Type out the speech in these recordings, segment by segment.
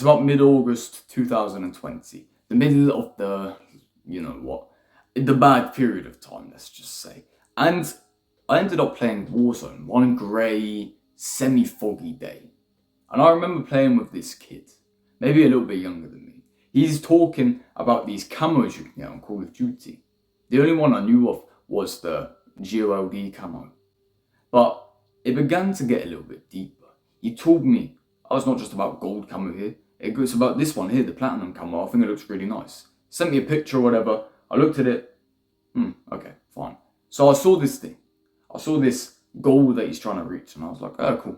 It's about mid-August 2020. The middle of the, the bad period of time, let's just say. And I ended up playing Warzone one grey, semi-foggy day. And I remember playing with this kid, maybe a little bit younger than me. He's talking about these camos you can get on Call of Duty. The only one I knew of was the GOLD camo. But it began to get a little bit deeper. He told me, oh, it's not just about gold camo here. It's about this one here, the platinum camo. I think it looks really nice. Sent me a picture or whatever. I looked at it. Okay, fine. So I saw this thing. I saw this goal that he's trying to reach. And I was like, oh, cool.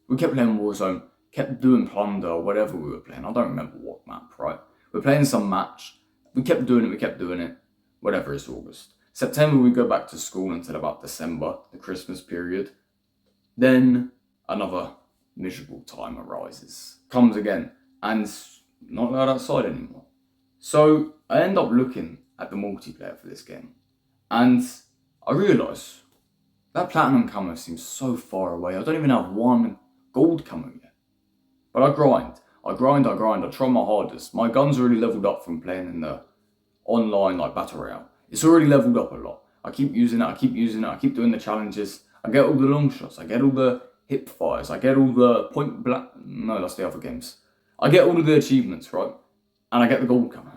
We kept playing Warzone. Kept doing plunder or whatever we were playing. I don't remember what map, right? We're playing some match. We kept doing it. Whatever, it's August. September, we go back to school until about December, the Christmas period. Then another miserable time arises. Comes again. And not allowed outside anymore. So I end up looking at the multiplayer for this game. And I realise that platinum camo seems so far away. I don't even have one gold camo yet. But I grind. I try my hardest. My gun's already leveled up from playing in the online battle royale. It's already leveled up a lot. I keep using it, I keep doing the challenges. I get all the long shots, I get all the hip fires, I get all the point blank. No, that's the other games. I get all of the achievements, right? And I get the gold camo.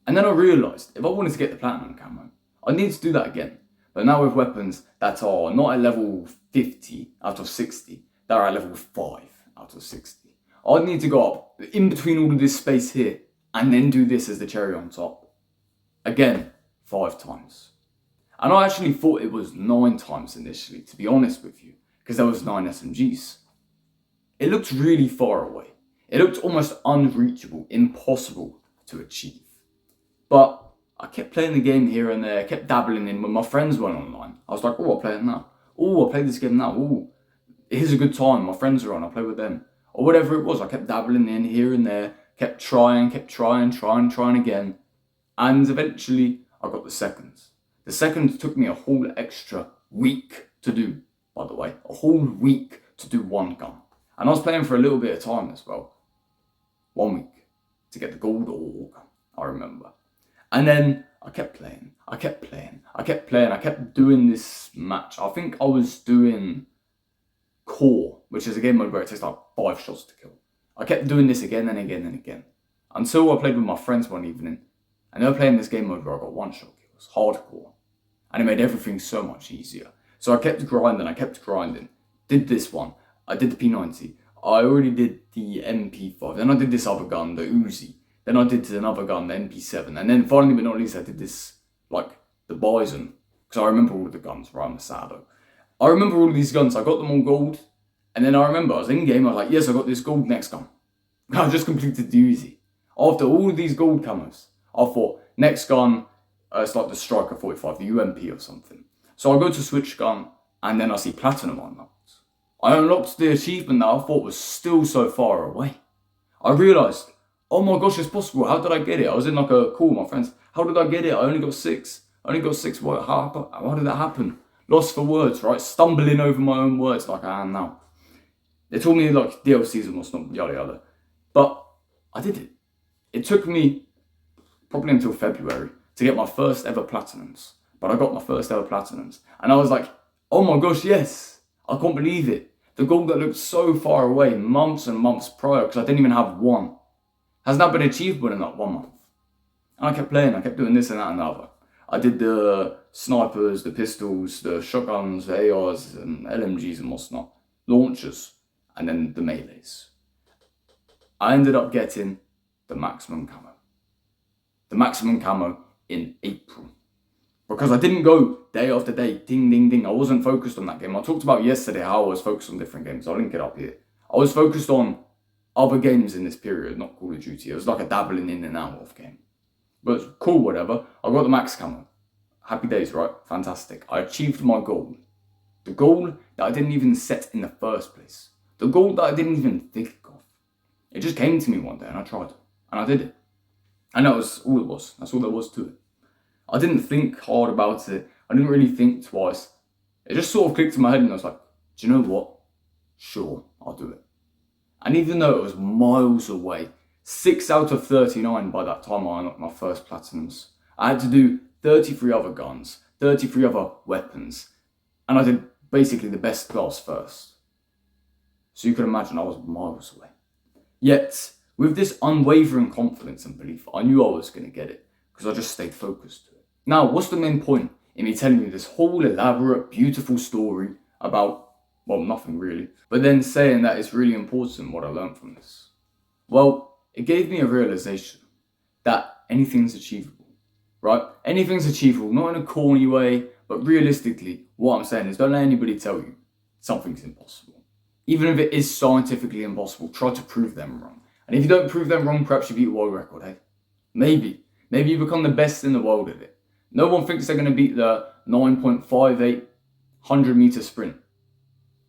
And then I realised, if I wanted to get the platinum camo, I need to do that again. But now with weapons that are not at level 50 out of 60, they're at level 5 out of 60. I need to go up in between all of this space here and then do this as the cherry on top. Again, 5 times. And I actually thought it was 9 times initially, to be honest with you, because there was 9 SMGs. It looked really far away. It looked almost unreachable, impossible to achieve. But I kept playing the game here and there, kept dabbling in when my friends went online. I was like, oh, I'll play it now. Oh, I'll play this game now. Oh, here's a good time. My friends are on, I'll play with them. Or whatever it was, I kept dabbling in here and there, kept trying again. And eventually, I got the seconds. The seconds took me a whole extra week to do, by the way. A whole week to do one gun. And I was playing for a little bit of time as well. 1 week to get the gold org, I remember. And then I kept playing. I kept doing this match. I think I was doing Core, which is a game mode where it takes like 5 shots to kill. I kept doing this again and again. Until I played with my friends one evening. And they were playing this game mode where I got 1-shot kills, hardcore. And it made everything so much easier. So I kept grinding. Did this one. I did the P90. I already did the MP5. Then I did this other gun, the Uzi. Then I did another gun, the MP7. And then finally but not least, I did this, the Bison. Because I remember all of the guns, right? I'm a sado. I remember all of these guns. I got them all gold. And then I remember I was in game. I was like, yes, I got this gold next gun. I just completed the Uzi. After all of these gold camos, I thought, next gun, it's like the Striker 45, the UMP or something. So I go to switch gun, and then I see Platinum unlocked. I unlocked the achievement that I thought was still so far away. I realised, oh my gosh, it's possible. How did I get it? I was in a call with my friends. How did I get it? I only got 6. How did that happen? Lost for words, right? Stumbling over my own words like I am now. They told me DLCs and what's not, yada yada. But I did it. It took me probably until February to get my first ever platinums. But I got my first ever platinums. And I was like, oh my gosh, yes. I can't believe it. The goal that looked so far away months and months prior, because I didn't even have one, has now been achievable in 1 month. And I kept playing, I kept doing this and that and the other. I did the snipers, the pistols, the shotguns, the ARs and LMGs and what's not, launchers, and then the melees. I ended up getting the maximum camo. The maximum camo in April. Because I didn't go day after day, ding, ding, ding. I wasn't focused on that game. I talked about yesterday how I was focused on different games. I'll link it up here. I was focused on other games in this period, not Call of Duty. It was like a dabbling in and out of game. But it's cool, whatever. I got the max camo. Happy days, right? Fantastic. I achieved my goal. The goal that I didn't even set in the first place. The goal that I didn't even think of. It just came to me one day and I tried it. And I did it. And that was all it was. That's all there was to it. I didn't think hard about it. I didn't really think twice. It just sort of clicked in my head and I was like, do you know what? Sure, I'll do it. And even though it was miles away, 6 out of 39 by that time I unlocked my first platinums. I had to do 33 other guns, 33 other weapons, and I did basically the best class first. So you can imagine I was miles away. Yet, with this unwavering confidence and belief, I knew I was going to get it, because I just stayed focused to it. Now, what's the main point in me telling you this whole elaborate, beautiful story about, well, nothing really, but then saying that it's really important what I learned from this? Well, it gave me a realization that anything's achievable, right? Anything's achievable, not in a corny way, but realistically, what I'm saying is don't let anybody tell you something's impossible. Even if it is scientifically impossible, try to prove them wrong. And if you don't prove them wrong, perhaps you beat a world record, hey? Maybe you become the best in the world at it. No one thinks they're going to beat the 9.58 100-meter sprint.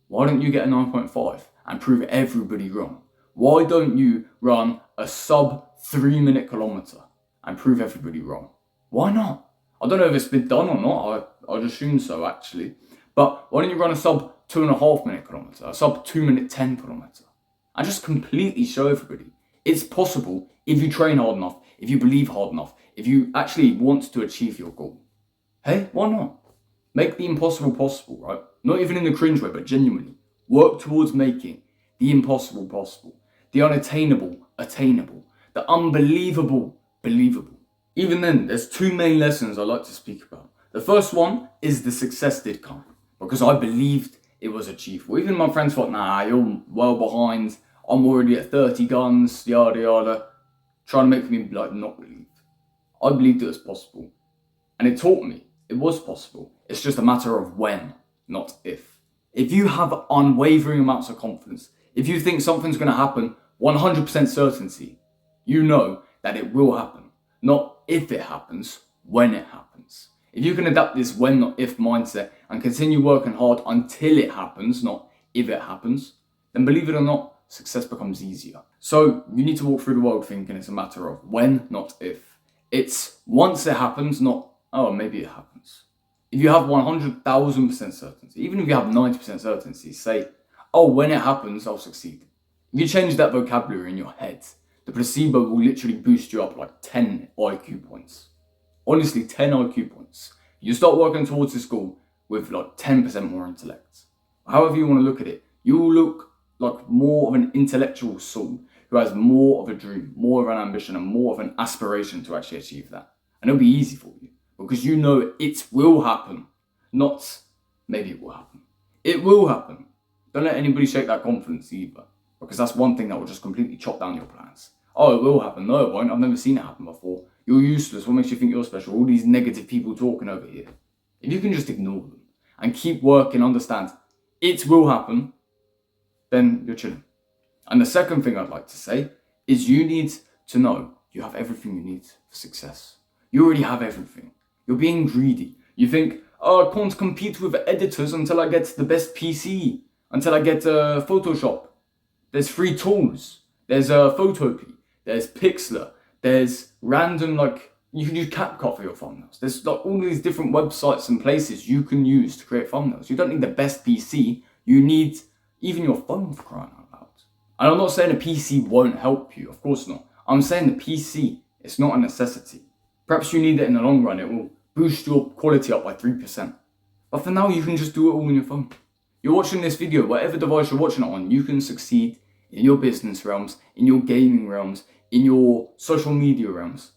Why don't you get a 9.5 and prove everybody wrong? Why don't you run a sub 3-minute kilometer and prove everybody wrong? Why not? I don't know if it's been done or not. I'd assume so, actually. But why don't you run a sub 2.5-minute kilometer, a sub 2-minute 10 kilometer, and just completely show everybody it's possible if you train hard enough, if you believe hard enough, if you actually want to achieve your goal. Hey, why not? Make the impossible possible, right? Not even in the cringe way, but genuinely. Work towards making the impossible possible, the unattainable attainable, the unbelievable believable. Even then, there's two main lessons I like to speak about. The first one is the success did come, because I believed it was achievable. Even my friends thought, nah, you're well behind, I'm already at 30 guns, yada yada, trying to make me like not believe. I believed it was possible, and it taught me it was possible. It's just a matter of when, not if. If you have unwavering amounts of confidence, if you think something's going to happen, 100% certainty, you know that it will happen. Not if it happens, when it happens. If you can adapt this when, not if mindset and continue working hard until it happens, not if it happens, then believe it or not, success becomes easier. So you need to walk through the world thinking it's a matter of when, not if. It's once it happens, not, oh, maybe it happens. If you have 100,000% certainty, even if you have 90% certainty, say, oh, when it happens, I'll succeed. If you change that vocabulary in your head, the placebo will literally boost you up like 10 IQ points. Honestly, 10 IQ points. You start working towards this goal with like 10% more intellect. However you want to look at it, you will look like more of an intellectual soul who has more of a dream, more of an ambition, and more of an aspiration to actually achieve that. And it'll be easy for you because you know it will happen, not maybe it will happen. It will happen. Don't let anybody shake that confidence either, because that's one thing that will just completely chop down your plans. Oh, it will happen. No, it won't. I've never seen it happen before. You're useless. What makes you think you're special? All these negative people talking over here. If you can just ignore them and keep working, understand it will happen, then you're chilling. And the second thing I'd like to say is you need to know you have everything you need for success. You already have everything. You're being greedy. You think, oh, I can't compete with editors until I get the best PC, until I get Photoshop. There's free tools. There's Photopea. There's Pixlr. There's random, like, you can use CapCut for your thumbnails. There's like all these different websites and places you can use to create thumbnails. You don't need the best PC. You need even your phone, for crying out loud. And I'm not saying a PC won't help you. Of course not. I'm saying the PC, it's not a necessity. Perhaps you need it in the long run. It will boost your quality up by 3%. But for now, you can just do it all on your phone. You're watching this video, whatever device you're watching it on, you can succeed in your business realms, in your gaming realms, in your social media realms,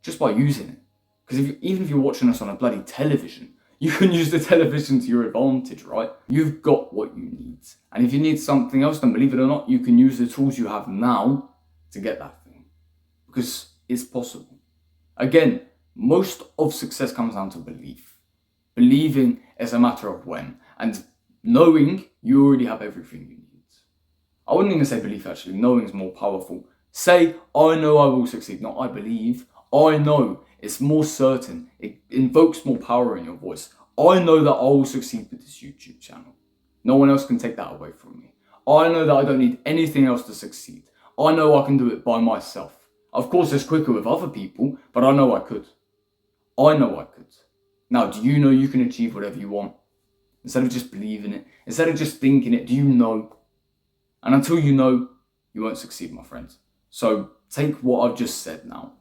just by using it. Because even if you're watching us on a bloody television, you can use the television to your advantage, right? You've got what you need. And if you need something else, then believe it or not, you can use the tools you have now to get that thing. Because it's possible. Again, most of success comes down to belief. Believing is a matter of when. And knowing you already have everything you need. I wouldn't even say belief, actually. Knowing is more powerful. Say, I know I will succeed, not I believe. I know. It's more certain. It invokes more power in your voice. I know that I will succeed with this YouTube channel. No one else can take that away from me. I know that I don't need anything else to succeed. I know I can do it by myself. Of course, it's quicker with other people, but I know I could. I know I could. Now, do you know you can achieve whatever you want? Instead of just believing it, instead of just thinking it, do you know? And until you know, you won't succeed, my friends. So take what I've just said now,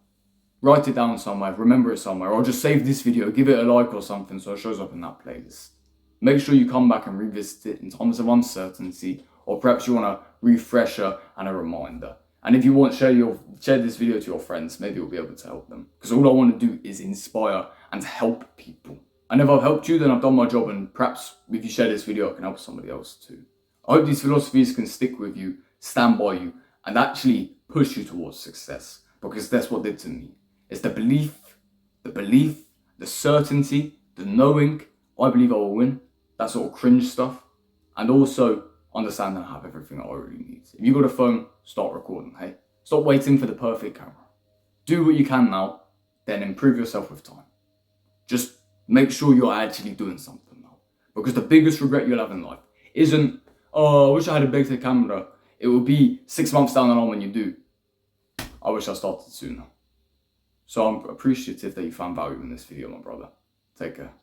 write it down somewhere, remember it somewhere, or just save this video, give it a like or something so it shows up in that playlist. Make sure you come back and revisit it in times of uncertainty, or perhaps you want a refresher and a reminder. And if you want, share this video to your friends, maybe you'll be able to help them. Because all I want to do is inspire and help people. And if I've helped you, then I've done my job, and perhaps if you share this video, I can help somebody else too. I hope these philosophies can stick with you, stand by you, and actually push you towards success. Because that's what did to me. It's the belief, the certainty, the knowing, I believe I will win, that sort of cringe stuff, and also understanding I have everything that I really need. If you got a phone, start recording, hey? Stop waiting for the perfect camera. Do what you can now, then improve yourself with time. Just make sure you're actually doing something now. Because the biggest regret you'll have in life isn't, oh, I wish I had a better camera. It will be 6 months down the line when you do. I wish I started sooner. So I'm appreciative that you found value in this video, my brother. Take care.